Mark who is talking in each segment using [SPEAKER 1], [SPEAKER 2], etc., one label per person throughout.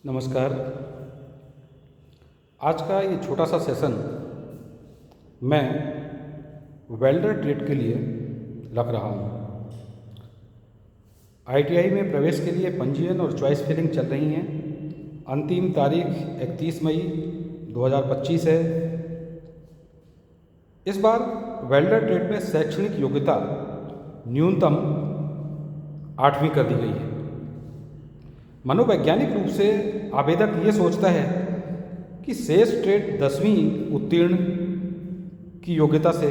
[SPEAKER 1] नमस्कार। आज का ये छोटा सा सेशन मैं वेल्डर ट्रेड के लिए रख रहा हूँ। आईटीआई में प्रवेश के लिए पंजीयन और चॉइस फिलिंग चल रही हैं। अंतिम तारीख 31 मई 2025 है। इस बार वेल्डर ट्रेड में शैक्षणिक योग्यता न्यूनतम 8वीं कर दी गई है। मनोवैज्ञानिक रूप से आवेदक ये सोचता है कि शेष ट्रेड 10वीं उत्तीर्ण की योग्यता से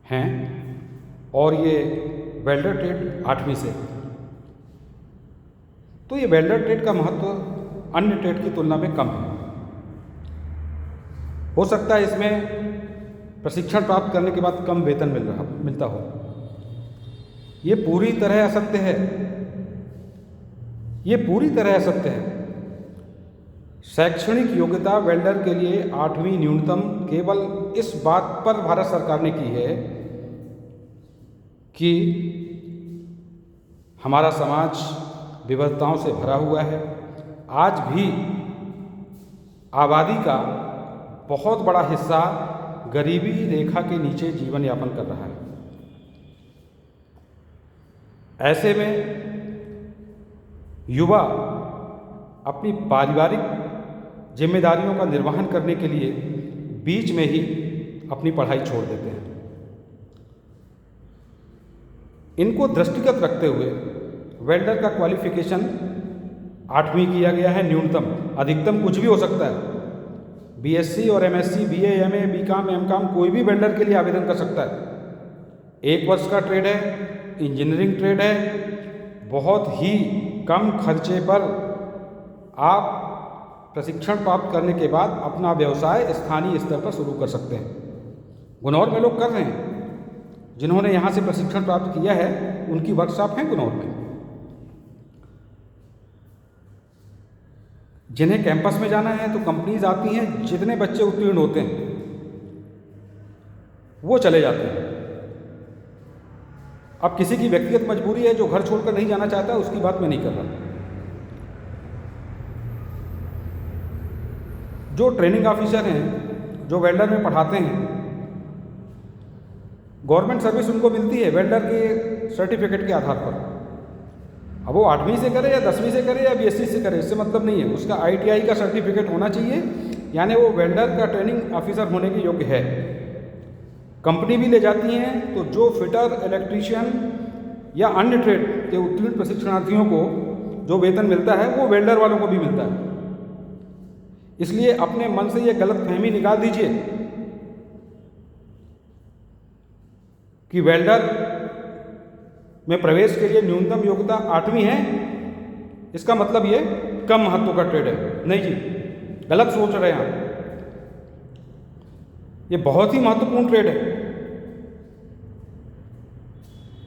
[SPEAKER 1] हैं और ये वेल्डर ट्रेड 8वीं से। तो ये वेल्डर ट्रेड का महत्व अन्य ट्रेड की तुलना में कम है। हो सकता है इसमें प्रशिक्षण प्राप्त करने के बाद कम वेतन मिलता हो। ये पूरी तरह असत्य है। शैक्षणिक योग्यता वेल्डर के लिए 8वीं न्यूनतम केवल इस बात पर भारत सरकार ने की है कि हमारा समाज विविधताओं से भरा हुआ है। आज भी आबादी का बहुत बड़ा हिस्सा गरीबी रेखा के नीचे जीवन यापन कर रहा है। ऐसे में युवा अपनी पारिवारिक जिम्मेदारियों का निर्वहन करने के लिए बीच में ही अपनी पढ़ाई छोड़ देते हैं। इनको दृष्टिगत रखते हुए वेल्डर का क्वालिफिकेशन 8वीं किया गया है न्यूनतम। अधिकतम कुछ भी हो सकता है। बीएससी और MSc, BA, MA, BCom, MCom कोई भी वेल्डर के लिए आवेदन कर सकता है। 1 वर्ष का ट्रेड है, इंजीनियरिंग ट्रेड है। बहुत ही कम खर्चे पर आप प्रशिक्षण प्राप्त करने के बाद अपना व्यवसाय स्थानीय स्तर पर शुरू कर सकते हैं। गुनौर में लोग कर रहे हैं। जिन्होंने यहाँ से प्रशिक्षण प्राप्त किया है उनकी वर्कशॉप है गुनौर में। जिन्हें कैंपस में जाना है तो कंपनीज आती हैं, जितने बच्चे उत्तीर्ण होते हैं वो चले जाते हैं। अब किसी की व्यक्तिगत मजबूरी है, जो घर छोड़कर नहीं जाना चाहता, उसकी बात मैं नहीं कर रहा। जो ट्रेनिंग ऑफिसर हैं, जो वेल्डर में पढ़ाते हैं, गवर्नमेंट सर्विस उनको मिलती है वेल्डर के सर्टिफिकेट के आधार पर। अब वो 8वीं से करे या 10वीं से करे या बीएससी से करे, इससे मतलब नहीं है। उसका आईटीआई का सर्टिफिकेट होना चाहिए, यानी वो वेल्डर का ट्रेनिंग ऑफिसर होने के योग्य है। कंपनी भी ले जाती हैं तो जो फिटर, इलेक्ट्रीशियन या अन्य ट्रेड के उत्तीर्ण प्रशिक्षणार्थियों को जो वेतन मिलता है वो वेल्डर वालों को भी मिलता है। इसलिए अपने मन से ये गलतफहमी निकाल दीजिए कि वेल्डर में प्रवेश के लिए न्यूनतम योग्यता 8वीं है, इसका मतलब ये कम महत्व का ट्रेड है। नहीं जी, गलत सोच रहे हैं आप। ये बहुत ही महत्वपूर्ण ट्रेड है।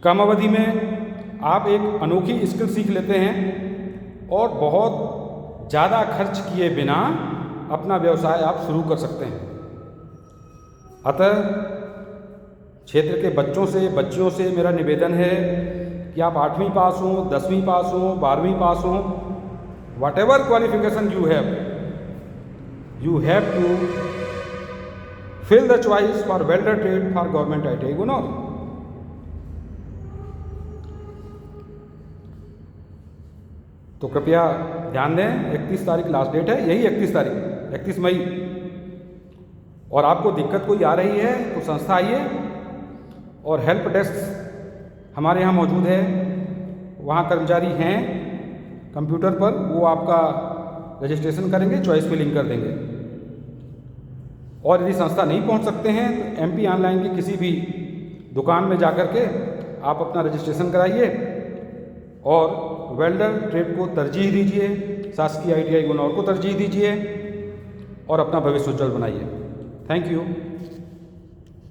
[SPEAKER 1] कम अवधि में आप एक अनोखी स्किल सीख लेते हैं और बहुत ज़्यादा खर्च किए बिना अपना व्यवसाय आप शुरू कर सकते हैं। अतः क्षेत्र के बच्चों से, बच्चियों से मेरा निवेदन है कि आप 8वीं पास हो, 10वीं पास हो, 12वीं पास हो, whatever qualification you have to fill the choice for welder trade for government ITI Gunaur. तो कृपया ध्यान दें, 31 तारीख लास्ट डेट है, यही 31 तारीख, 31 मई। और आपको दिक्कत कोई आ रही है तो संस्था आइए और हेल्प डेस्क हमारे यहाँ मौजूद है। वहाँ कर्मचारी हैं कंप्यूटर पर, वो आपका रजिस्ट्रेशन करेंगे, चॉइस फिलिंग कर देंगे। और यदि संस्था नहीं पहुंच सकते हैं तो एमपी ऑनलाइन की किसी भी दुकान में जाकर के आप अपना रजिस्ट्रेशन कराइए और वेल्डर ट्रेड को तरजीह दीजिए, शासकीय आईटीआई गुनौर को तरजीह दीजिए और अपना भविष्य उज्जवल बनाइए। Thank you.